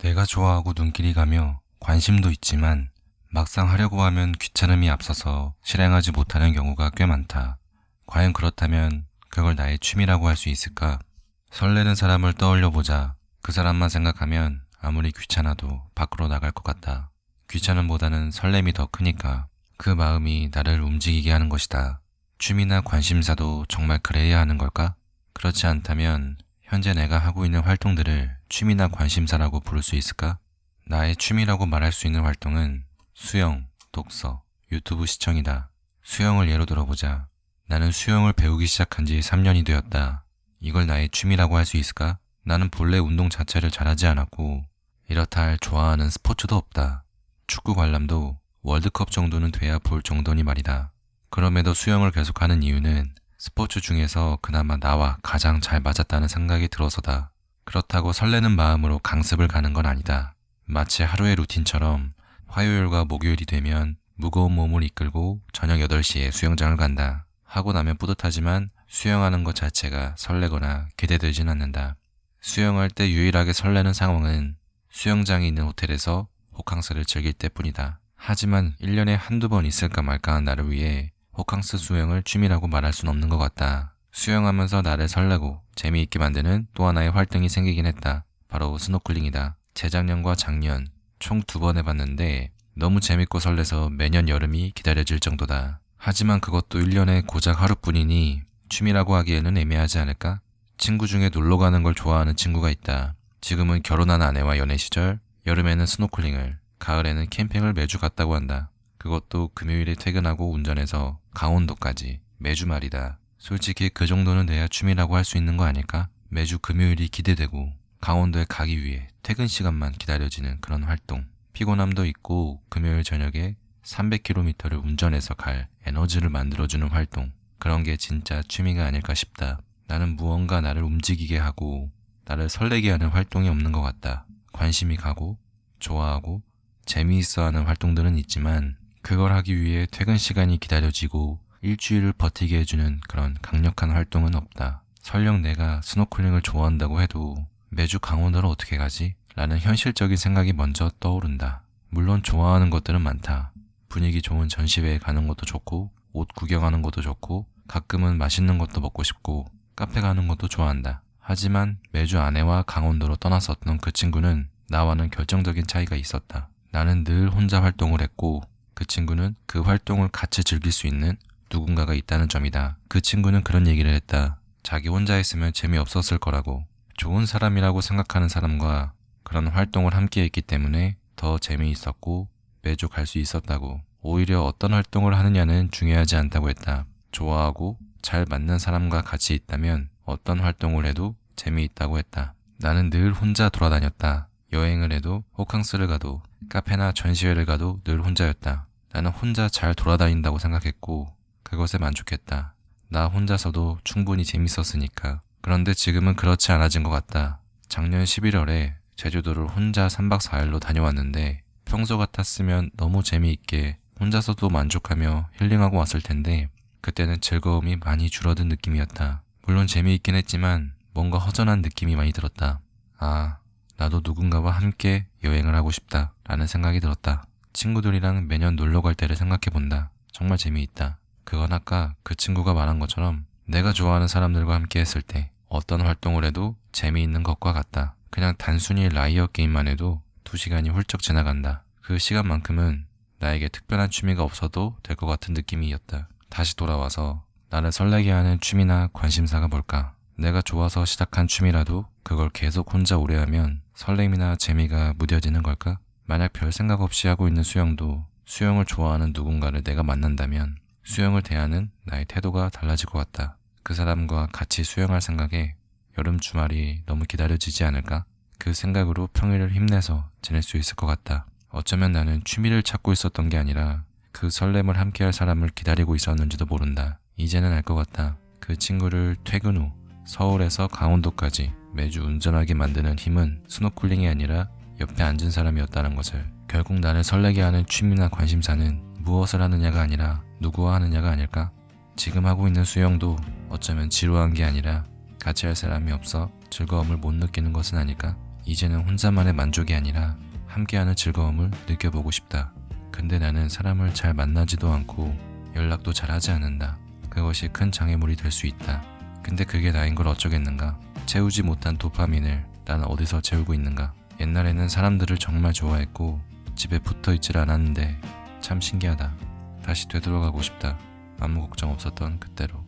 내가 좋아하고 눈길이 가며 관심도 있지만 막상 하려고 하면 귀찮음이 앞서서 실행하지 못하는 경우가 꽤 많다. 과연 그렇다면 그걸 나의 취미라고 할 수 있을까? 설레는 사람을 떠올려 보자. 그 사람만 생각하면 아무리 귀찮아도 밖으로 나갈 것 같다. 귀찮음보다는 설렘이 더 크니까 그 마음이 나를 움직이게 하는 것이다. 취미나 관심사도 정말 그래야 하는 걸까? 그렇지 않다면 현재 내가 하고 있는 활동들을 취미나 관심사라고 부를 수 있을까? 나의 취미라고 말할 수 있는 활동은 수영, 독서, 유튜브 시청이다. 수영을 예로 들어보자. 나는 수영을 배우기 시작한 지 3년이 되었다. 이걸 나의 취미라고 할 수 있을까? 나는 본래 운동 자체를 잘하지 않았고 이렇다 할 좋아하는 스포츠도 없다. 축구 관람도 월드컵 정도는 돼야 볼 정도니 말이다. 그럼에도 수영을 계속하는 이유는 스포츠 중에서 그나마 나와 가장 잘 맞았다는 생각이 들어서다. 그렇다고 설레는 마음으로 강습을 가는 건 아니다. 마치 하루의 루틴처럼 화요일과 목요일이 되면 무거운 몸을 이끌고 저녁 8시에 수영장을 간다. 하고 나면 뿌듯하지만 수영하는 것 자체가 설레거나 기대되진 않는다. 수영할 때 유일하게 설레는 상황은 수영장이 있는 호텔에서 호캉스를 즐길 때뿐이다. 하지만 1년에 한두 번 있을까 말까 한 나를 위해 호캉스 수영을 취미라고 말할 순 없는 것 같다. 수영하면서 나를 설레고 재미있게 만드는 또 하나의 활동이 생기긴 했다. 바로 스노클링이다. 재작년과 작년 총 2번 해봤는데 너무 재밌고 설레서 매년 여름이 기다려질 정도다. 하지만 그것도 1년에 고작 하루뿐이니 취미라고 하기에는 애매하지 않을까? 친구 중에 놀러 가는 걸 좋아하는 친구가 있다. 지금은 결혼한 아내와 연애 시절, 여름에는 스노클링을, 가을에는 캠핑을 매주 갔다고 한다. 그것도 금요일에 퇴근하고 운전해서 강원도까지 매주 말이다. 솔직히 그 정도는 돼야 취미라고 할 수 있는 거 아닐까? 매주 금요일이 기대되고 강원도에 가기 위해 퇴근 시간만 기다려지는 그런 활동. 피곤함도 있고 금요일 저녁에 300km를 운전해서 갈 에너지를 만들어주는 활동. 그런 게 진짜 취미가 아닐까 싶다. 나는 무언가 나를 움직이게 하고 나를 설레게 하는 활동이 없는 것 같다. 관심이 가고 좋아하고 재미있어 하는 활동들은 있지만 그걸 하기 위해 퇴근 시간이 기다려지고 일주일을 버티게 해주는 그런 강력한 활동은 없다. 설령 내가 스노클링을 좋아한다고 해도 매주 강원도를 어떻게 가지? 라는 현실적인 생각이 먼저 떠오른다. 물론 좋아하는 것들은 많다. 분위기 좋은 전시회에 가는 것도 좋고 옷 구경하는 것도 좋고 가끔은 맛있는 것도 먹고 싶고 카페 가는 것도 좋아한다. 하지만 매주 아내와 강원도로 떠났었던 그 친구는 나와는 결정적인 차이가 있었다. 나는 늘 혼자 활동을 했고 그 친구는 그 활동을 같이 즐길 수 있는 누군가가 있다는 점이다. 그 친구는 그런 얘기를 했다. 자기 혼자 했으면 재미없었을 거라고. 좋은 사람이라고 생각하는 사람과 그런 활동을 함께 했기 때문에 더 재미있었고 매주 갈 수 있었다고. 오히려 어떤 활동을 하느냐는 중요하지 않다고 했다. 좋아하고 잘 맞는 사람과 같이 있다면 어떤 활동을 해도 재미있다고 했다. 나는 늘 혼자 돌아다녔다. 여행을 해도 호캉스를 가도 카페나 전시회를 가도 늘 혼자였다. 나는 혼자 잘 돌아다닌다고 생각했고 그것에 만족했다. 나 혼자서도 충분히 재밌었으니까. 그런데 지금은 그렇지 않아진 것 같다. 작년 11월에 제주도를 혼자 3박 4일로 다녀왔는데 평소 같았으면 너무 재미있게 혼자서도 만족하며 힐링하고 왔을 텐데 그때는 즐거움이 많이 줄어든 느낌이었다. 물론 재미있긴 했지만 뭔가 허전한 느낌이 많이 들었다. 아, 나도 누군가와 함께 여행을 하고 싶다 라는 생각이 들었다. 친구들이랑 매년 놀러 갈 때를 생각해본다. 정말 재미있다. 그건 아까 그 친구가 말한 것처럼 내가 좋아하는 사람들과 함께 했을 때 어떤 활동을 해도 재미있는 것과 같다. 그냥 단순히 라이어 게임만 해도 2시간이 훌쩍 지나간다. 그 시간만큼은 나에게 특별한 취미가 없어도 될 것 같은 느낌이었다. 다시 돌아와서 나를 설레게 하는 취미나 관심사가 뭘까? 내가 좋아서 시작한 취미라도 그걸 계속 혼자 오래 하면 설렘이나 재미가 무뎌지는 걸까? 만약 별 생각 없이 하고 있는 수영도 수영을 좋아하는 누군가를 내가 만난다면 수영을 대하는 나의 태도가 달라질 것 같다. 그 사람과 같이 수영할 생각에 여름 주말이 너무 기다려지지 않을까? 그 생각으로 평일을 힘내서 지낼 수 있을 것 같다. 어쩌면 나는 취미를 찾고 있었던 게 아니라 그 설렘을 함께할 사람을 기다리고 있었는지도 모른다. 이제는 알 것 같다. 그 친구를 퇴근 후 서울에서 강원도까지 매주 운전하게 만드는 힘은 스노클링이 아니라 옆에 앉은 사람이었다는 것을. 결국 나를 설레게 하는 취미나 관심사는 무엇을 하느냐가 아니라 누구와 하느냐가 아닐까? 지금 하고 있는 수영도 어쩌면 지루한 게 아니라 같이 할 사람이 없어 즐거움을 못 느끼는 것은 아닐까? 이제는 혼자만의 만족이 아니라 함께하는 즐거움을 느껴보고 싶다. 근데 나는 사람을 잘 만나지도 않고 연락도 잘 하지 않는다. 그것이 큰 장애물이 될 수 있다. 근데 그게 나인 걸 어쩌겠는가? 채우지 못한 도파민을 나는 어디서 채우고 있는가? 옛날에는 사람들을 정말 좋아했고 집에 붙어 있질 않았는데 참 신기하다. 다시 되돌아가고 싶다. 아무 걱정 없었던 그때로.